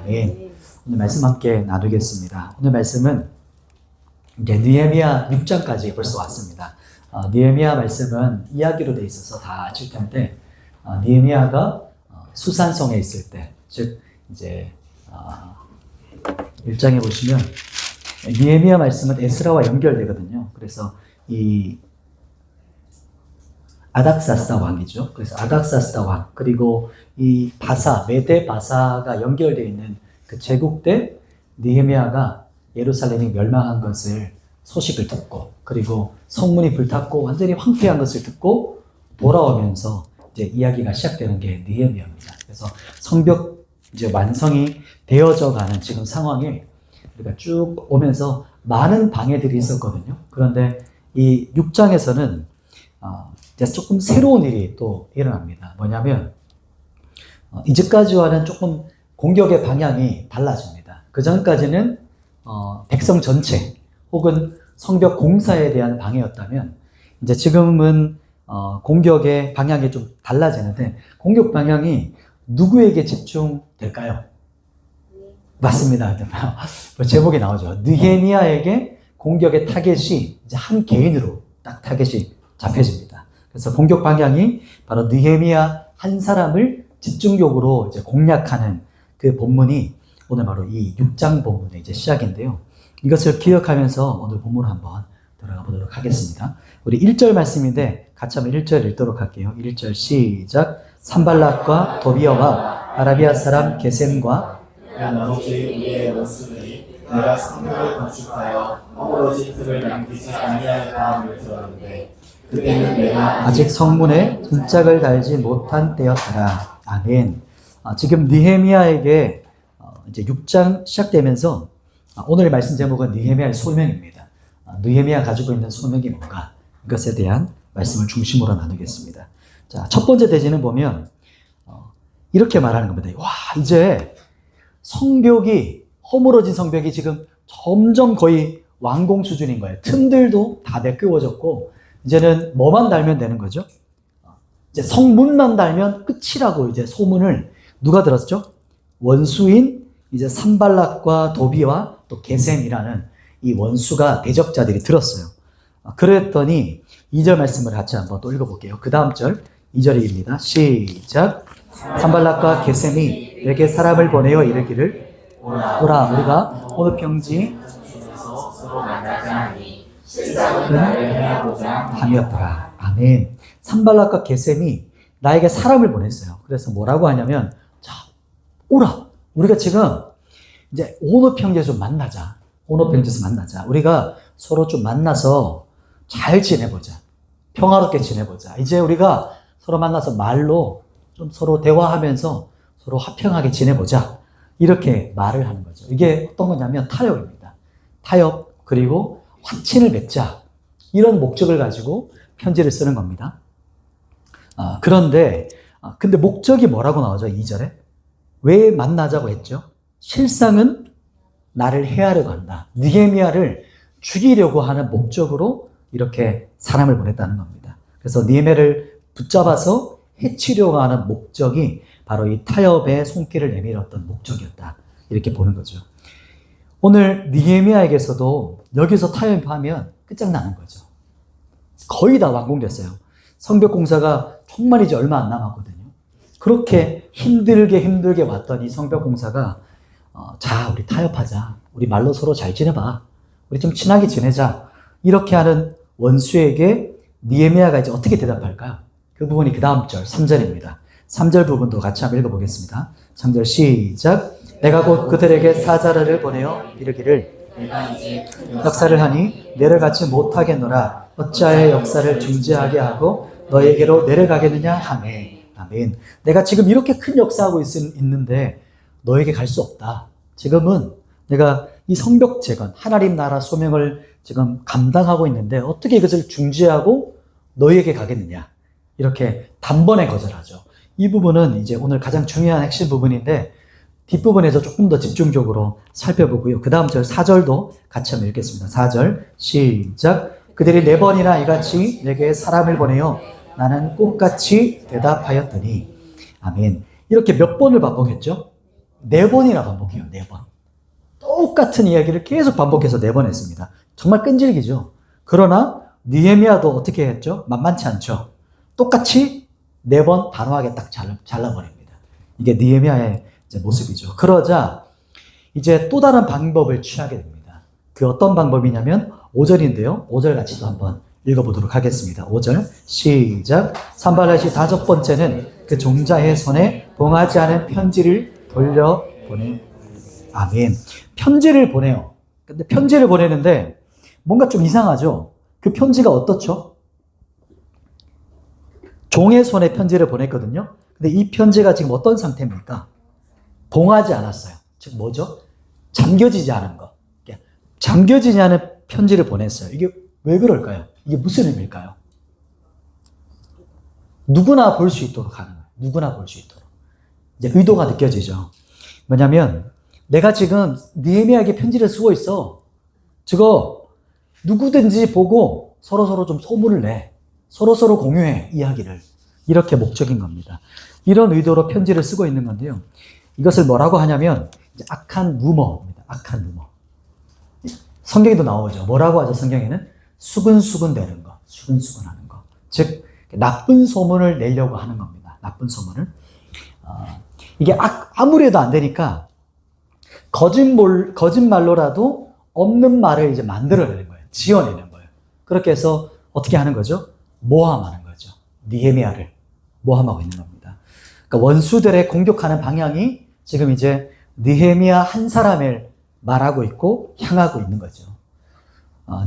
아멘. 오늘 말씀 함께 나누겠습니다. 오늘 말씀은 이제 느헤미야 6장까지 벌써 왔습니다. 느헤미야 말씀은 이야기로 돼 있어서 다 아실 텐데, 느헤미야가 수산성에 있을 때, 즉 이제 1장에 보시면 느헤미야 말씀은 에스라와 연결되거든요. 그래서 이 아닥사스다 왕이죠. 그래서 아닥사스다 왕, 그리고 이 바사, 메대 바사가 연결되어 있는 그 제국 때 느헤미야가 예루살렘이 멸망한 것을 소식을 듣고, 그리고 성문이 불탔고 완전히 황폐한 것을 듣고 돌아오면서 이제 이야기가 시작되는 게 느헤미야입니다. 그래서 성벽 이제 완성이 되어져 가는 지금 상황에 우리가 쭉 오면서 많은 방해들이 있었거든요. 그런데 이 6장에서는 이제 조금 새로운 일이 또 일어납니다. 뭐냐면 이제까지와는 조금 공격의 방향이 달라집니다. 그 전까지는 백성 전체 혹은 성벽 공사에 대한 방해였다면, 이제 지금은 공격의 방향이 좀 달라지는데, 공격 방향이 누구에게 집중될까요? 맞습니다. 제목이 나오죠. 느헤미야에게 공격의 타겟이 이제 한 개인으로 딱 타겟이 잡혀집니다. 그래서 공격 방향이 바로 느헤미야 한 사람을 집중적으로 이제 공략하는 그 본문이 오늘 바로 이 6장 본문의 이제 시작인데요. 이것을 기억하면서 오늘 본문을 한번 들어가 보도록 하겠습니다. 우리 1절 말씀인데 같이 한번 1절 읽도록 할게요. 1절 시작. 산발락과 도비어와 아라비아 사람 게셈과 나머지 우리의 원수들이 내가 성벽을 건축하여 허물어진 틈을 남기지 아니할까 함을 들었는데 그때는 내가 아직 성문에 문짝을 달지 못한 때였더라. 아멘. 지금 느헤미야에게 이제 6장 시작되면서 오늘의 말씀 제목은 느헤미야의 소명입니다. 느헤미야가 가지고 있는 소명이 뭔가, 이것에 대한 말씀을 중심으로 나누겠습니다. 자, 첫 번째 대지는 보면 이렇게 말하는 겁니다. 와, 이제 성벽이, 허물어진 성벽이 지금 점점 거의 완공 수준인 거예요. 틈들도 다 메꾸어졌고 이제는 뭐만 달면 되는 거죠? 이제 성문만 달면 끝이라고 이제 소문을 누가 들었죠? 원수인 이제 산발락과 도비와 또 게셈이라는 이 원수가, 대적자들이 들었어요. 그랬더니 2절 말씀을 같이 한번 또 읽어볼게요. 그 다음 절 2절입니다. 시작. 산발락과 게셈이 내게 사람을 보내어 이르기를 오라, 우리가 어느 평지 서로 만나자 하니 함이었더라. 아멘. 산발락과 게셈이 나에게 사람을 보냈어요. 그래서 뭐라고 하냐면, 자, 오라, 우리가 지금 이제 어느 평지에서 만나자. 어느 평지에서 만나자. 우리가 서로 좀 만나서 잘 지내보자. 평화롭게 지내보자. 이제 우리가 서로 만나서 말로 좀 서로 대화하면서 서로 화평하게 지내보자. 이렇게 말을 하는 거죠. 이게 어떤 거냐면 타협입니다. 타협, 그리고 확친을 맺자. 이런 목적을 가지고 편지를 쓰는 겁니다. 근데 목적이 뭐라고 나오죠? 2절에? 왜 만나자고 했죠? 실상은 나를 해하려고 한다. 느헤미야를 죽이려고 하는 목적으로 이렇게 사람을 보냈다는 겁니다. 그래서 느헤미야를 붙잡아서 해치려고 하는 목적이 바로 이 타협의 손길을 내밀었던 목적이었다. 이렇게 보는 거죠. 오늘 느헤미야에게서도 여기서 타협하면 끝장나는 거죠. 거의 다 완공됐어요. 성벽 공사가 정말 이제 얼마 안 남았거든요. 그렇게 힘들게 왔던 이 성벽 공사가 자, 우리 타협하자. 우리 말로 서로 잘 지내봐. 우리 좀 친하게 지내자. 이렇게 하는 원수에게 느헤미야가 이제 어떻게 대답할까요? 그 부분이 그 다음 절 3절입니다. 3절 부분도 같이 한번 읽어보겠습니다. 3절 시작. 내가 곧 그들에게 사자를 보내어 이르기를 역사를 하니 내려가지 못하겠노라. 어찌하여 역사를 중지하게 하고 너에게로 내려가겠느냐 하매. 아멘. 내가 지금 이렇게 큰 역사하고 있는데 너에게 갈 수 없다. 지금은 내가 이 성벽 재건, 하나님 나라 소명을 지금 감당하고 있는데 어떻게 이것을 중지하고 너에게 가겠느냐. 이렇게 단번에 거절하죠. 이 부분은 이제 오늘 가장 중요한 핵심 부분인데 뒷부분에서 조금 더 집중적으로 살펴보고요. 그 다음 절 4절도 같이 한번 읽겠습니다. 4절 시작. 그들이 4번이나 이같이 내게 사람을 보내어 나는 꽃같이 대답하였더니. 아멘. 이렇게 몇 번을 반복했죠? 4번이나 반복해요. 4번. 똑같은 이야기를 계속 반복해서 4번 했습니다. 정말 끈질기죠. 그러나 느헤미야도 어떻게 했죠? 만만치 않죠. 똑같이 4번 단호하게 딱 잘라버립니다. 이게 느헤미야의 모습이죠. 그러자 이제 또 다른 방법을 취하게 됩니다. 그 어떤 방법이냐면 5절인데요. 5절 같이 또 한번 읽어보도록 하겠습니다. 5절 시작. 산발랏이 5번째는 그 종자의 손에 봉하지 않은 편지를 돌려보내. 아멘. 편지를 보내요. 근데 편지를 보내는데 뭔가 좀 이상하죠? 그 편지가 어떻죠? 종의 손에 편지를 보냈거든요. 근데 이 편지가 지금 어떤 상태입니까? 봉하지 않았어요. 즉 뭐죠? 잠겨지지 않은 거. 잠겨지지 않은 편지를 보냈어요. 이게 왜 그럴까요? 이게 무슨 의미일까요? 누구나 볼 수 있도록 하는 거예요. 누구나 볼 수 있도록. 이제 의도가 느껴지죠. 뭐냐면 내가 지금 느헤미야에게 편지를 쓰고 있어. 저거 누구든지 보고 서로서로 좀 소문을 내. 서로서로 공유해, 이야기를. 이렇게 목적인 겁니다. 이런 의도로 편지를 쓰고 있는 건데요. 이것을 뭐라고 하냐면 이제 악한 루머입니다. 악한 루머. 성경에도 나오죠. 뭐라고 하죠? 성경에는 수근수근 되는 거, 수근수근하는 거. 즉 나쁜 소문을 내려고 하는 겁니다. 나쁜 소문을. 이게 아무리 해도 안 되니까 거짓말로라도 없는 말을 이제 만들어내는 거예요. 지어내는 거예요. 그렇게 해서 어떻게 하는 거죠? 모함하는 거죠. 느헤미야를 모함하고 있는 겁니다. 그러니까 원수들의 공격하는 방향이 지금 이제 느헤미야 한 사람을 말하고 있고 향하고 있는 거죠.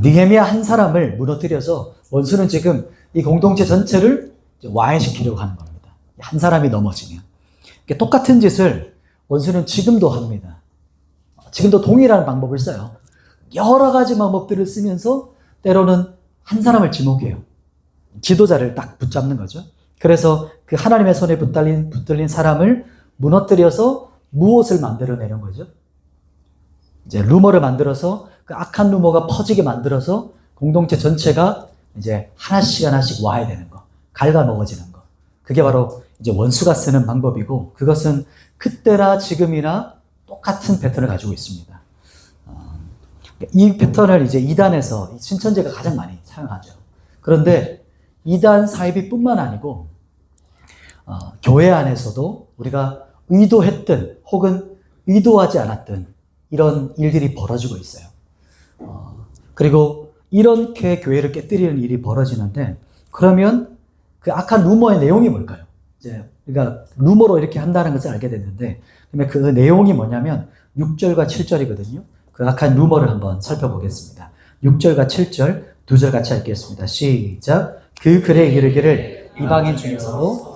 느헤미야 한 사람을 무너뜨려서 원수는 지금 이 공동체 전체를 와해시키려고 하는 겁니다. 한 사람이 넘어지면. 똑같은 짓을 원수는 지금도 합니다. 지금도 동일한 방법을 써요. 여러 가지 방법들을 쓰면서 때로는 한 사람을 지목해요. 지도자를 딱 붙잡는 거죠. 그래서 그 하나님의 손에 붙들린 사람을 무너뜨려서 무엇을 만들어내는 거죠? 이제 루머를 만들어서 그 악한 루머가 퍼지게 만들어서 공동체 전체가 이제 하나씩 와해되는 거, 갉아먹어지는 거. 그게 바로 이제 원수가 쓰는 방법이고 그것은 그때나 지금이나 똑같은 패턴을 가지고 있습니다. 이 패턴을 이제 이단에서 신천지가 가장 많이 사용하죠. 그런데 이단 사이비뿐만 아니고 교회 안에서도 우리가 의도했든 혹은 의도하지 않았든 이런 일들이 벌어지고 있어요. 그리고 이렇게 교회를 깨뜨리는 일이 벌어지는데 그러면 그 악한 루머의 내용이 뭘까요? 이제 우리가 루머로 이렇게 한다는 것을 알게 됐는데 그러면 그 내용이 뭐냐면 6절과 7절이거든요. 그 악한 루머를 한번 살펴보겠습니다. 6절과 7절 두 절 같이 읽겠습니다. 시작. 그 글에 이르기를 이방인 중에서도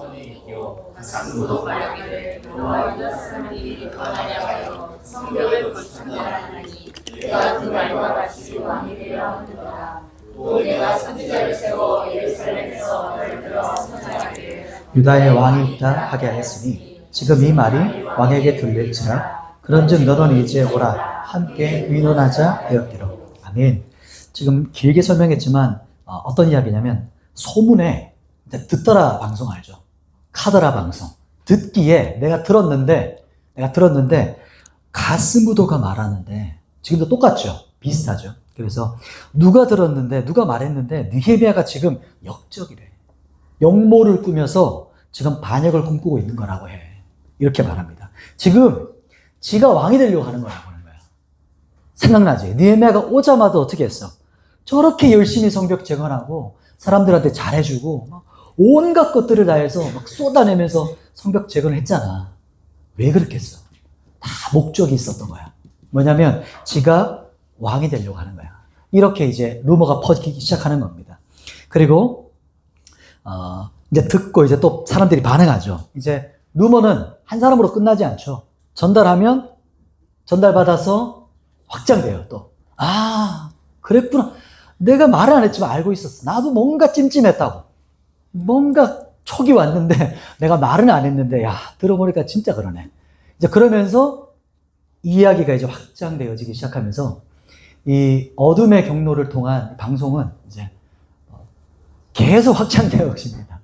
성벽을 건축하라니 내가 그 말과 같이 왕이 되려 하는도다. 또 내가 선지자를 세워 예루살렘에서 너를 들어 선하게 유다의 왕이 있다 하게 하였으니 지금 이 말이 왕에게 들릴지라 그런즉 너는 이제 오라 함께 의논하자 하였기로. 아멘. 지금 길게 설명했지만 어떤 이야기냐면 소문에 듣더라 방송 알죠? 카더라 방송. 듣기에 내가 들었는데 가스무도가 말하는데 지금도 똑같죠? 비슷하죠? 그래서 누가 들었는데 누가 말했는데 느헤미야가 지금 역적이래. 역모를 꾸며서 지금 반역을 꿈꾸고 있는 거라고 해. 이렇게 말합니다. 지금 지가 왕이 되려고 하는 거라고 하는 거야. 생각나지? 느헤미야가 오자마자 어떻게 했어? 저렇게 열심히 성벽 재건하고 사람들한테 잘해주고 막 온갖 것들을 다해서 막 쏟아내면서 성벽 재건을 했잖아. 왜 그렇게 했어? 다 목적이 있었던 거야. 뭐냐면 지가 왕이 되려고 하는 거야. 이렇게 이제 루머가 퍼지기 시작하는 겁니다. 그리고 이제 듣고 이제 또 사람들이 반응하죠. 이제 루머는 한 사람으로 끝나지 않죠. 전달하면 전달받아서 확장돼요. 또 그랬구나. 내가 말을 안 했지만 알고 있었어. 나도 뭔가 찜찜했다고. 뭔가 촉이 왔는데 내가 말은 안 했는데 들어보니까 진짜 그러네. 이제 그러면서 이야기가 이제 확장되어지기 시작하면서 이 어둠의 경로를 통한 방송은 이제 계속 확장되어집니다.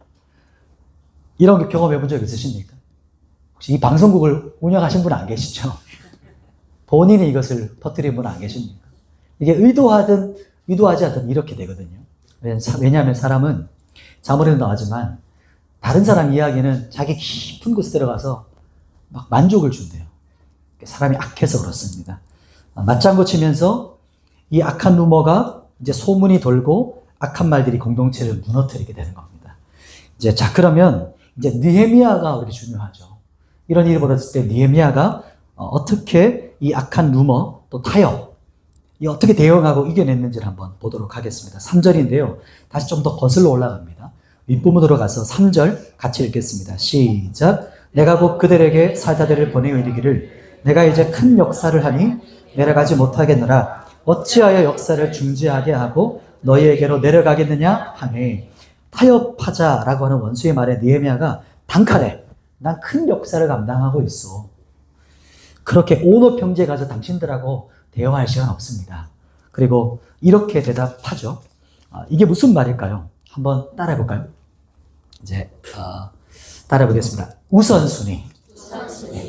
이런 경험해 본 적 있으십니까? 혹시 이 방송국을 운영하신 분 안 계시죠? 본인이 이것을 터뜨린 분 안 계십니까? 이게 의도하든 의도하지 않든 이렇게 되거든요. 왜냐하면 사람은 자문에도 나오지만 다른 사람 이야기는 자기 깊은 곳에 들어가서 막 만족을 준대요. 사람이 악해서 그렇습니다. 맞장구 치면서 이 악한 루머가 이제 소문이 돌고 악한 말들이 공동체를 무너뜨리게 되는 겁니다. 이제 자 그러면 이제 느헤미야가 우리 중요하죠. 이런 일이 벌어졌을 때 느헤미야가 어떻게 이 악한 루머 또 타협 이 어떻게 대응하고 이겨냈는지를 한번 보도록 하겠습니다. 3절인데요. 다시 좀 더 거슬러 올라갑니다. 윗부분으로 가서 3절 같이 읽겠습니다. 시작. 내가 곧 그들에게 사자들을 보내어 이르기를 내가 이제 큰 역사를 하니 내려가지 못하겠노라. 어찌하여 역사를 중지하게 하고 너희에게로 내려가겠느냐 하매 타협하자라고 하는 원수의 말에 느헤미야가 단칼에 난 큰 역사를 감당하고 있어. 그렇게 온호 평지에 가서 당신들하고 대화할 시간 없습니다. 그리고 이렇게 대답하죠. 이게 무슨 말일까요? 한번 따라해 볼까요? 이제 따라해 보겠습니다. 우선순위.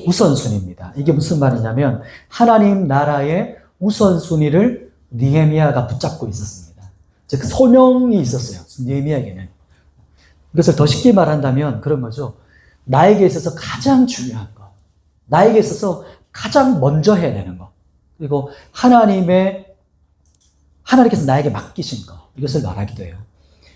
우선순위입니다. 이게 무슨 말이냐면 하나님 나라의 우선순위를 느헤미야가 붙잡고 있었습니다. 즉 소명이 있었어요. 느헤미야에게는. 이것을 더 쉽게 말한다면 그런 거죠. 나에게 있어서 가장 중요한 것. 나에게 있어서 가장 먼저 해야 되는 것. 그리고 하나님께서 나에게 맡기신 것. 이것을 말하기도 해요.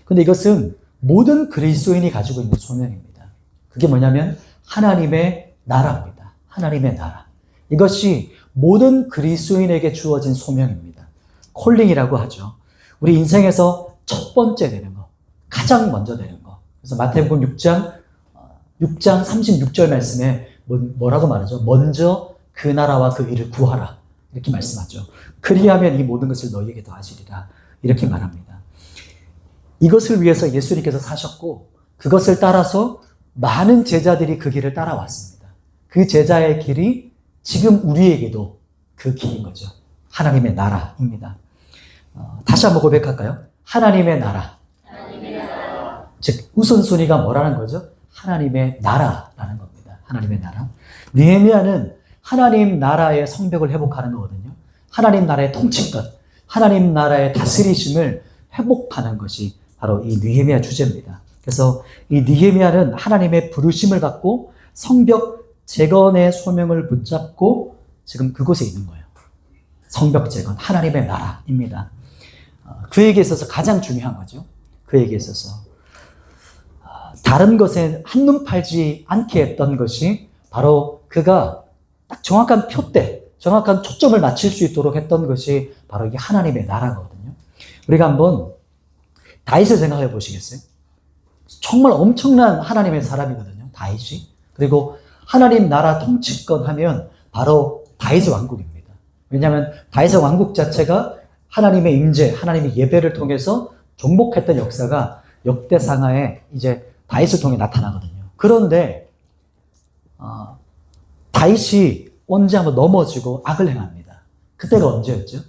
근데 이것은 모든 그리스도인이 가지고 있는 소명입니다. 그게 뭐냐면 하나님의 나라입니다. 하나님의 나라. 이것이 모든 그리스도인에게 주어진 소명입니다. 콜링이라고 하죠. 우리 인생에서 첫 번째 되는 거. 가장 먼저 되는 거. 그래서 마태복음 6장 36절 말씀에 뭐라고 말하죠? 먼저 그 나라와 그 일을 구하라. 이렇게 말씀하죠. 그리하면 이 모든 것을 너희에게 더하시리라. 이렇게 말합니다. 이것을 위해서 예수님께서 사셨고 그것을 따라서 많은 제자들이 그 길을 따라왔습니다. 그 제자의 길이 지금 우리에게도 그 길인 거죠. 하나님의 나라입니다. 다시 한번 고백할까요? 하나님의 나라. 즉 우선순위가 뭐라는 거죠? 하나님의 나라라는 겁니다. 하나님의 나라. 느헤미야는 하나님 나라의 성벽을 회복하는 거거든요. 하나님 나라의 통치권, 하나님 나라의 다스리심을 회복하는 것이 바로 이 느헤미야 주제입니다. 그래서 이 느헤미야는 하나님의 부르심을 받고 성벽 재건의 소명을 붙잡고 지금 그곳에 있는 거예요. 성벽 재건, 하나님의 나라입니다. 그에게 있어서 가장 중요한 거죠. 그에게 있어서 다른 것에 한눈 팔지 않게 했던 것이 바로 그가 딱 정확한 표대, 정확한 초점을 맞출 수 있도록 했던 것이 바로 이게 하나님의 나라거든요. 우리가 한번 다윗을 생각해 보시겠어요? 정말 엄청난 하나님의 사람이거든요. 다윗이. 그리고 하나님 나라 통치권 하면 바로 다윗의 왕국입니다. 왜냐하면 다윗의 왕국 자체가 하나님의 임재, 하나님의 예배를 통해서 종복했던 역사가 역대상하에 이제 다윗을 통해 나타나거든요. 그런데 다윗이 언제 한번 넘어지고 악을 행합니다. 그때가 언제였죠?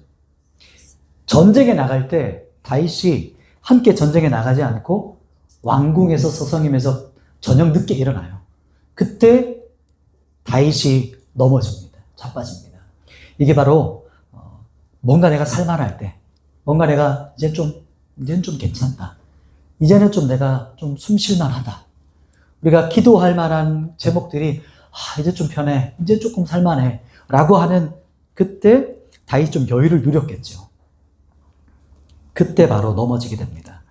전쟁에 나갈 때 다윗이 함께 전쟁에 나가지 않고 왕궁에서 서성이면서 저녁 늦게 일어나요. 그때 다윗이 넘어집니다. 자빠집니다. 이게 바로 뭔가 내가 살만할 때, 뭔가 내가 이제는 좀 괜찮다. 이제는 좀 내가 좀 숨쉴만하다. 우리가 기도할 만한 제목들이 이제 좀 편해. 이제 조금 살만해. 라고 하는 그때 다윗이 좀 여유를 누렸겠죠. 그때 바로 넘어지게 됩니다.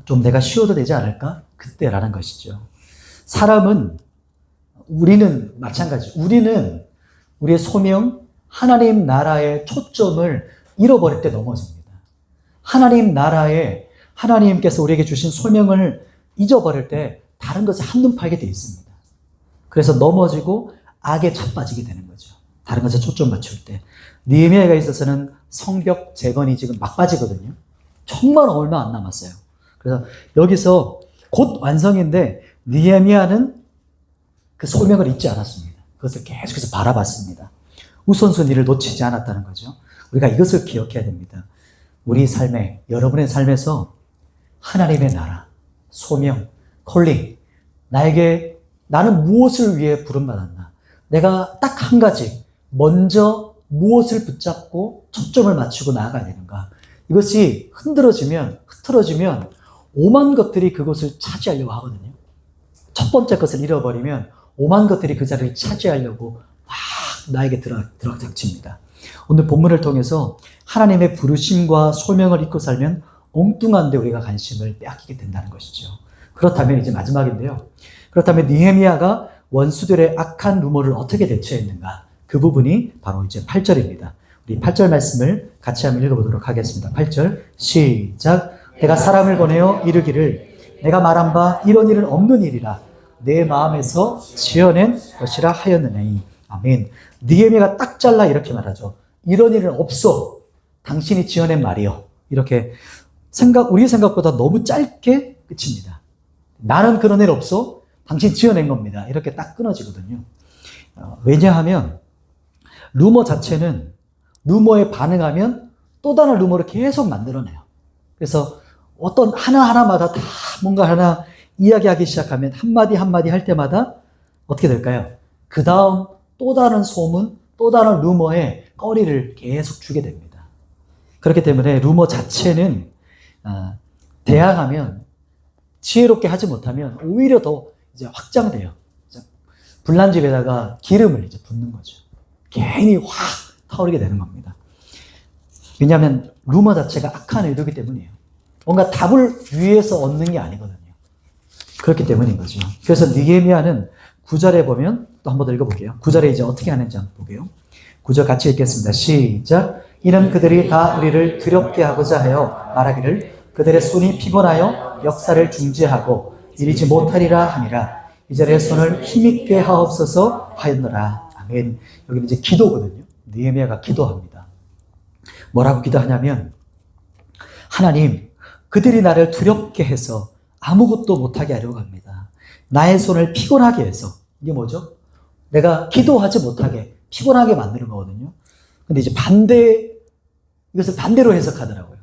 좀 내가 쉬어도 되지 않을까? 그때라는 것이죠. 우리는 마찬가지. 우리는 우리의 소명, 하나님 나라의 초점을 잃어버릴 때 넘어집니다. 하나님 나라에 하나님께서 우리에게 주신 소명을 잊어버릴 때 다른 것에 한눈 팔게 돼 있습니다. 그래서 넘어지고 악에 자빠지게 되는 거죠. 다른 것에 초점 맞출 때. 느헤미야에 있어서는 성벽 재건이 지금 막바지거든요. 정말 얼마 안 남았어요. 그래서 여기서 곧 완성인데 느헤미야는 그 소명을 잊지 않았습니다. 그것을 계속해서 바라봤습니다. 우선순위를 놓치지 않았다는 거죠. 우리가 이것을 기억해야 됩니다. 우리 삶에, 여러분의 삶에서 하나님의 나라, 소명, 콜링, 나에게 나는 무엇을 위해 부름받았나? 내가 딱 한 가지, 먼저 무엇을 붙잡고 초점을 맞추고 나아가야 되는가? 이것이 흐트러지면 오만 것들이 그것을 차지하려고 하거든요. 첫 번째 것을 잃어버리면 오만 것들이 그 자리를 차지하려고 막 나에게 들어닥칩니다. 오늘 본문을 통해서 하나님의 부르심과 소명을 잊고 살면 엉뚱한 데 우리가 관심을 빼앗기게 된다는 것이죠. 그렇다면 이제 마지막인데요. 그렇다면 느헤미야가 원수들의 악한 루머를 어떻게 대처했는가? 그 부분이 바로 이제 8절입니다. 우리 8절 말씀을 같이 한번 읽어보도록 하겠습니다. 8절 시작. 내가 사람을 보내어 이르기를 내가 말한 바 이런 일은 없는 일이라 내 마음에서 지어낸 것이라 하였느니. 아멘. 느헤미야가 딱 잘라 이렇게 말하죠. 이런 일은 없어. 당신이 지어낸 말이요. 이렇게 우리 생각보다 너무 짧게 끝입니다. 나는 그런 일 없어. 당신 지어낸 겁니다. 이렇게 딱 끊어지거든요. 왜냐하면 루머 자체는 루머에 반응하면 또 다른 루머를 계속 만들어내요. 그래서 어떤 하나하나마다 다 뭔가 하나 이야기하기 시작하면 한마디 한마디 할 때마다 어떻게 될까요? 그 다음 또 다른 소문, 또 다른 루머에 거리를 계속 주게 됩니다. 그렇기 때문에 루머 자체는 대항하면 지혜롭게 하지 못하면 오히려 더 이제 확장돼요. 불난 집에다가 기름을 이제 붓는 거죠. 괜히 확 타오르게 되는 겁니다. 왜냐하면 루머 자체가 악한 의도이기 때문이에요. 뭔가 답을 위해서 얻는 게 아니거든요. 그렇기 때문인 거죠. 그래서 느헤미야는 9절에 보면 또 한 번 더 읽어볼게요. 9절에 이제 어떻게 하는지 한번 볼게요. 9절 같이 읽겠습니다. 시작. 이는 그들이 다 우리를 두렵게 하고자 하여 말하기를 그들의 손이 피곤하여 역사를 중지하고 이르지 못하리라 함이라. 이 절에 손을 힘있게 하옵소서 하였노라. 아멘. 여기는 이제 기도거든요. 느헤미야가 기도합니다. 뭐라고 기도하냐면 하나님, 그들이 나를 두렵게 해서 아무것도 못하게 하려고 합니다. 나의 손을 피곤하게 해서, 이게 뭐죠? 내가 기도하지 못하게 피곤하게 만드는 거거든요. 근데 이제 이것을 반대로 해석하더라고요.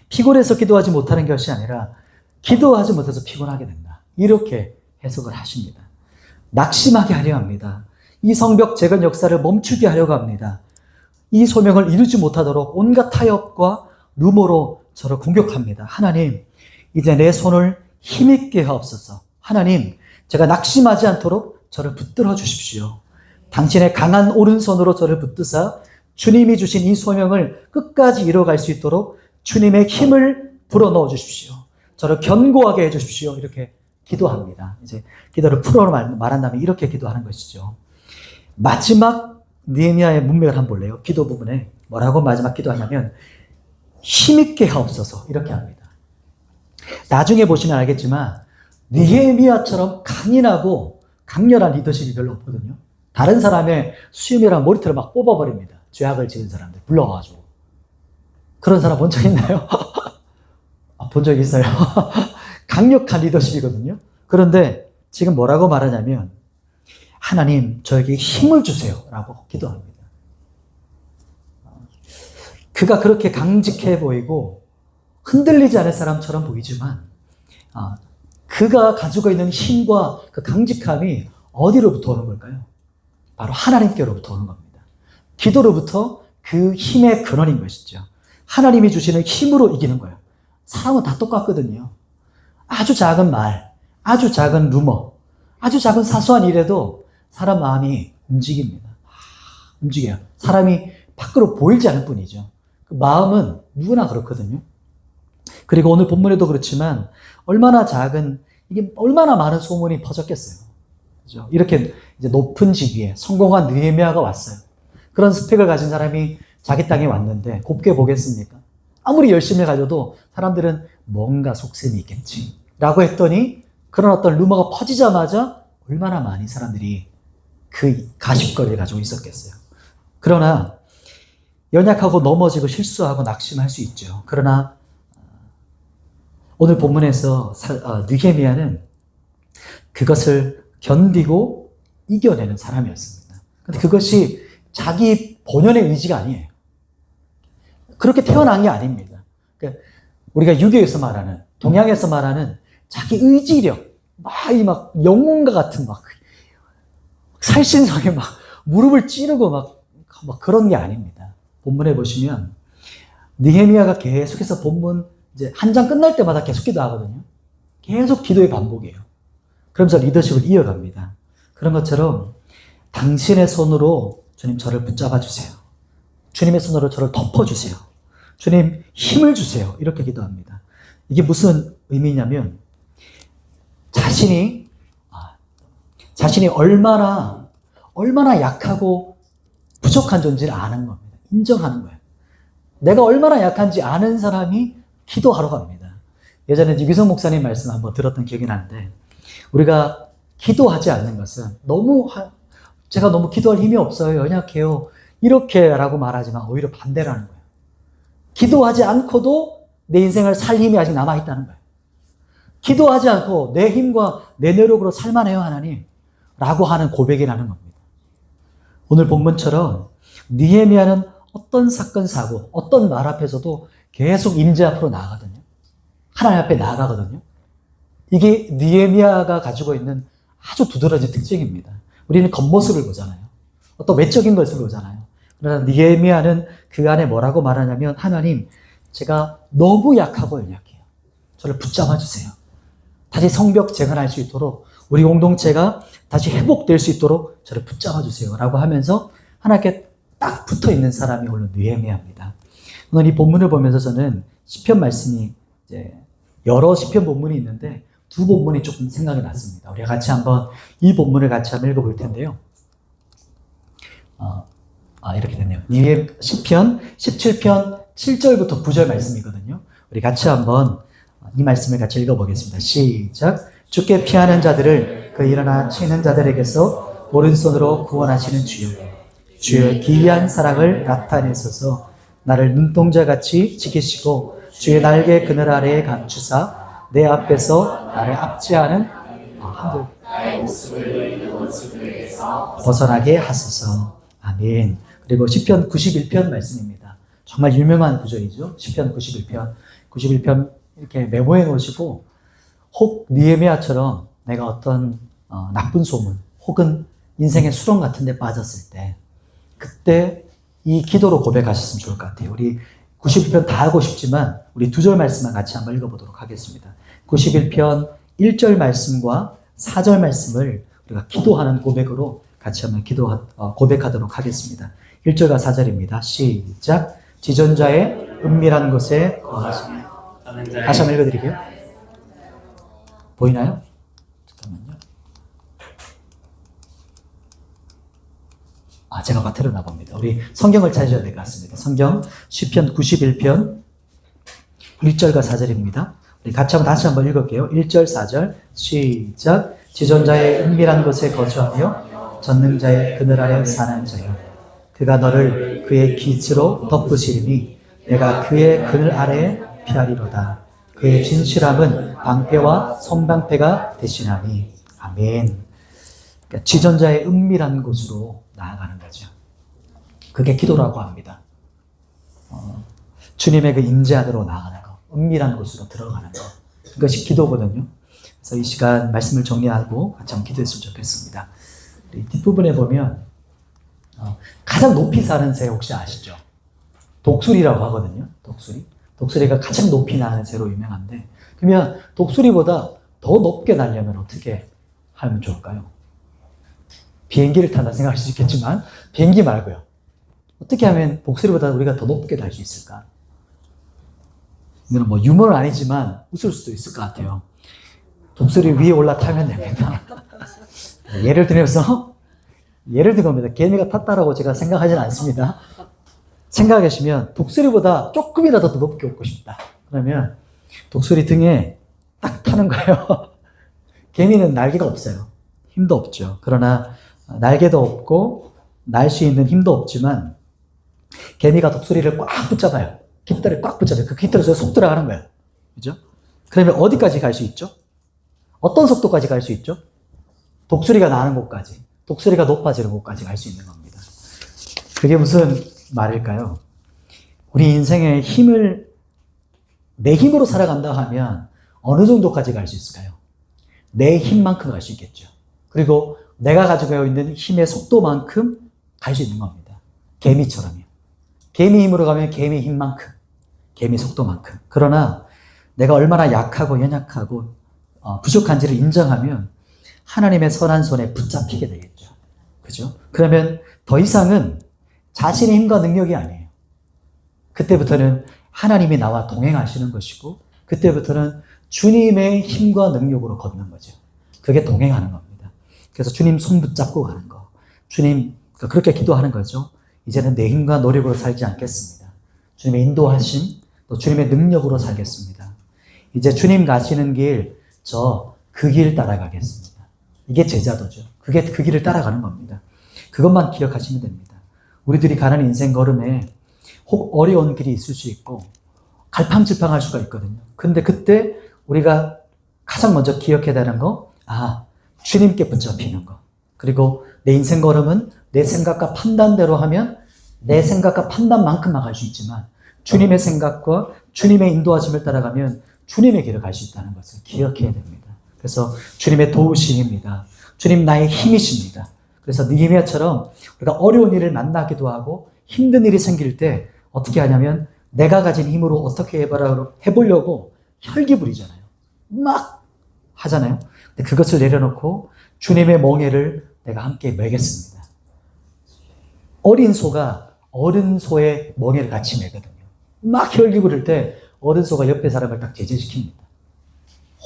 피곤해서 기도하지 못하는 것이 아니라 기도하지 못해서 피곤하게 된다. 이렇게 해석을 하십니다. 낙심하게 하려 합니다. 이 성벽 재건 역사를 멈추게 하려고 합니다. 이 소명을 이루지 못하도록 온갖 타협과 루머로 저를 공격합니다. 하나님, 이제 내 손을 힘있게 하옵소서. 하나님, 제가 낙심하지 않도록 저를 붙들어 주십시오. 당신의 강한 오른손으로 저를 붙드사 주님이 주신 이 소명을 끝까지 이뤄갈 수 있도록 주님의 힘을 불어넣어 주십시오. 저를 견고하게 해 주십시오. 이렇게 기도합니다. 이제 기도를 풀어 말한다면 이렇게 기도하는 것이죠. 마지막 느헤미야의 문맥을 한번 볼래요? 기도 부분에 뭐라고 마지막 기도하냐면 힘있게 하옵소서 이렇게 합니다. 나중에 보시면 알겠지만 느헤미야처럼 강인하고 강렬한 리더십이 별로 없거든요. 다른 사람의 수염이랑 머리털을 막 뽑아버립니다. 죄악을 지은 사람들 불러가지고. 그런 사람 본 적 있나요? 본 적 있어요. 강력한 리더십이거든요. 그런데 지금 뭐라고 말하냐면 하나님, 저에게 힘을 주세요 라고 기도합니다. 그가 그렇게 강직해 보이고 흔들리지 않을 사람처럼 보이지만 그가 가지고 있는 힘과 그 강직함이 어디로부터 오는 걸까요? 바로 하나님께로부터 오는 겁니다. 기도로부터 그 힘의 근원인 것이죠. 하나님이 주시는 힘으로 이기는 거예요. 사람은 다 똑같거든요. 아주 작은 말, 아주 작은 루머, 아주 작은 사소한 일에도 사람 마음이 움직입니다. 움직여요. 사람이 밖으로 보이지 않을 뿐이죠. 그 마음은 누구나 그렇거든요. 그리고 오늘 본문에도 그렇지만 이게 얼마나 많은 소문이 퍼졌겠어요. 그죠? 이렇게 이제 높은 직위에 성공한 느헤미야가 왔어요. 그런 스펙을 가진 사람이 자기 땅에 왔는데 곱게 보겠습니까? 아무리 열심히 가져도 사람들은 뭔가 속셈이 있겠지 라고 했더니 그런 어떤 루머가 퍼지자마자 얼마나 많은 사람들이 그 가십거리를 가지고 있었겠어요. 그러나 연약하고 넘어지고 실수하고 낙심할 수 있죠. 그러나 오늘 본문에서 느헤미야는 그것을 견디고 이겨내는 사람이었습니다. 근데 그것이 자기 본연의 의지가 아니에요. 그렇게 태어난 게 아닙니다. 그러니까 우리가 유교에서 말하는, 동양에서 말하는 자기 의지력, 막 영혼과 같은 살신성에 막 무릎을 찌르고 막 그런 게 아닙니다. 본문에 보시면 느헤미야가 계속해서 본문 이제 한 장 끝날 때마다 계속 기도하거든요. 계속 기도의 반복이에요. 그러면서 리더십을 이어갑니다. 그런 것처럼 당신의 손으로 주님 저를 붙잡아 주세요. 주님의 손으로 저를 덮어주세요. 주님 힘을 주세요. 이렇게 기도합니다. 이게 무슨 의미냐면 자신이 얼마나 약하고 부족한 존재를 아는 겁니다. 인정하는 거예요. 내가 얼마나 약한지 아는 사람이 기도하러 갑니다. 예전에 유기성 목사님 말씀 한번 들었던 기억이 나는데 우리가 기도하지 않는 것은 제가 너무 기도할 힘이 없어요. 연약해요. 이렇게라고 말하지만 오히려 반대라는 거예요. 기도하지 않고도 내 인생을 살 힘이 아직 남아있다는 거예요. 기도하지 않고 내 힘과 내 노력으로 살만해요, 하나님. 라고 하는 고백이라는 겁니다. 오늘 본문처럼 느헤미야는 어떤 사건, 사고, 어떤 말 앞에서도 계속 임재 앞으로 나아가거든요. 하나님 앞에 나아가거든요. 이게 느헤미야가 가지고 있는 아주 두드러진 특징입니다. 우리는 겉모습을 보잖아요. 어떤 외적인 것을 보잖아요. 그러나 느헤미야는 그 안에 뭐라고 말하냐면 하나님, 제가 너무 약하고 연약해요. 저를 붙잡아 주세요. 다시 성벽 재건할 수 있도록 우리 공동체가 다시 회복될 수 있도록 저를 붙잡아 주세요. 라고 하면서 하나님께 딱 붙어 있는 사람이 오늘 느헤미야입니다. 오늘 이 본문을 보면서 저는 시편 말씀이 이제 여러 시편 본문이 있는데 두 본문이 조금 생각이 났습니다. 우리가 같이 한번 이 본문을 같이 한번 읽어볼 텐데요. 이렇게 됐네요. 시편 17편 7절부터 9절 말씀이거든요. 우리 같이 한번 이 말씀을 같이 읽어보겠습니다. 시작. 주께 피하는 자들을 그 일어나 치는 자들에게서 오른손으로 구원하시는 주여. 주의 기이한 사랑을 나타내소서. 나를 눈동자같이 지키시고 주의 날개 그늘 아래에 감추사 내 앞에서 나를 압제하는 벗어나게 하소서. 아멘. 그리고 시편 91편 말씀입니다. 정말 유명한 구절이죠. 시편 91편 이렇게 메모해 놓으시고 혹 느헤미야처럼 내가 어떤 나쁜 소문 혹은 인생의 수렁 같은 데 빠졌을 때 그때 이 기도로 고백하셨으면 좋을 것 같아요. 우리 91편 다 하고 싶지만 우리 두 절 말씀만 같이 한번 읽어보도록 하겠습니다. 91편 1절 말씀과 4절 말씀을 우리가 기도하는 고백으로 같이 한번 고백하도록 하겠습니다. 1절과 4절입니다. 시작. 지존자의 은밀한 곳에 거하시며. 다시 한번 읽어드릴게요. 보이나요? 잠깐만요. 제가 맞트렸나 봅니다. 우리 성경을 찾으셔야 될 것 같습니다. 성경 시편 91편 1절과 4절입니다. 우리 같이 다시 한번 읽을게요. 1절 4절 시작. 지존자의 은밀한 곳에 거주하며 전능자의 그늘 아래 사는 자여. 그가 너를 그의 빛으로 덮으시리니 내가 그의 그늘 아래에 피하리로다. 그의 진실함은 방패와 손방패가 되시나니. 아멘. 그러니까 지존자의 은밀한 곳으로 나아가는 거죠. 그게 기도라고 합니다. 주님의 그 임재 안으로 나아가는 거, 은밀한 곳으로 들어가는 거, 그것이 기도거든요. 그래서 이 시간 말씀을 정리하고 같이 한번 기도했으면 좋겠습니다. 이 뒷부분에 보면 가장 높이 사는 새 혹시 아시죠? 독수리라고 하거든요. 독수리가 가장 높이 나는 새로 유명한데, 그러면 독수리보다 더 높게 날려면 어떻게 하면 좋을까요? 비행기를 탄다 생각할 수 있겠지만 비행기 말고요. 어떻게 하면 독수리보다 우리가 더 높게 날 수 있을까? 이거는 뭐 유머는 아니지만 웃을 수도 있을 것 같아요. 독수리 위에 올라타면 됩니다. 예를 들어서 예를 든 겁니다. 개미가 탔다라고 제가 생각하지는 않습니다. 생각하시면 독수리보다 조금이라도 더 높게 오고 싶다. 그러면 독수리 등에 딱 타는 거예요. 개미는 날개가 없어요. 힘도 없죠. 그러나 날개도 없고 날 수 있는 힘도 없지만 개미가 독수리를 꽉 붙잡아요. 깃털을 꽉 붙잡아요. 그 깃털에서 속 들어가는 거예요. 그죠? 그러면 어디까지 갈 수 있죠? 어떤 속도까지 갈 수 있죠? 독수리가 나는 곳까지, 독수리가 높아지는 곳까지 갈 수 있는 겁니다. 그게 무슨 말일까요? 우리 인생의 힘을 내 힘으로 살아간다 하면 어느 정도까지 갈 수 있을까요? 내 힘만큼 갈 수 있겠죠. 그리고 내가 가지고 있는 힘의 속도만큼 갈 수 있는 겁니다. 개미처럼요. 개미 힘으로 가면 개미 힘만큼, 개미 속도만큼. 그러나 내가 얼마나 약하고 연약하고 부족한지를 인정하면 하나님의 선한 손에 붙잡히게 되겠죠. 그죠? 그러면 더 이상은 자신의 힘과 능력이 아니에요. 그때부터는 하나님이 나와 동행하시는 것이고, 그때부터는 주님의 힘과 능력으로 걷는 거죠. 그게 동행하는 겁니다. 그래서 주님 손 붙잡고 가는 거. 주님, 그렇게 기도하는 거죠. 이제는 내 힘과 노력으로 살지 않겠습니다. 주님의 인도하심, 또 주님의 능력으로 살겠습니다. 이제 주님 가시는 길, 그 길 따라가겠습니다. 이게 제자도죠. 그게 그 길을 따라가는 겁니다. 그것만 기억하시면 됩니다. 우리들이 가는 인생 걸음에 혹 어려운 길이 있을 수 있고 갈팡질팡할 수가 있거든요. 근데 그때 우리가 가장 먼저 기억해야 되는 거, 주님께 붙잡히는 거. 그리고 내 인생 걸음은 내 생각과 판단대로 하면 내 생각과 판단만큼만 갈 수 있지만 주님의 생각과 주님의 인도하심을 따라가면 주님의 길을 갈 수 있다는 것을 기억해야 됩니다. 그래서 주님의 도우심입니다. 주님 나의 힘이십니다. 그래서 느헤미야처럼 우리가 어려운 일을 만나기도 하고 힘든 일이 생길 때 어떻게 하냐면 내가 가진 힘으로 어떻게 해보려고 혈기 부리잖아요. 막 하잖아요. 근데 그것을 내려놓고 주님의 멍에를 내가 함께 매겠습니다. 어린 소가 어른 소의 멍에를 같이 매거든요. 막 혈기 부릴 때 어른 소가 옆에 사람을 딱 제재시킵니다.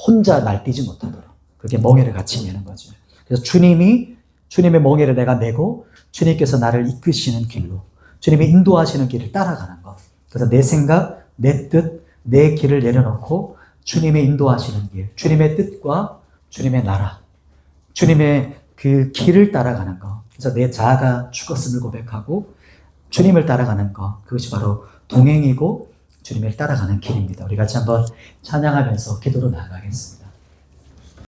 혼자 날뛰지 못하도록. 그렇게 멍에를 같이 매는 거죠. 그래서 주님의 멍에를 내가 메고 주님께서 나를 이끄시는 길로, 주님이 인도하시는 길을 따라가는 것. 그래서 내 생각, 내 뜻, 내 길을 내려놓고 주님의 인도하시는 길, 주님의 뜻과 주님의 나라, 주님의 그 길을 따라가는 것. 그래서 내 자아가 죽었음을 고백하고 주님을 따라가는 것. 그것이 바로 동행이고 주님을 따라가는 길입니다. 우리 같이 한번 찬양하면서 기도로 나아가겠습니다.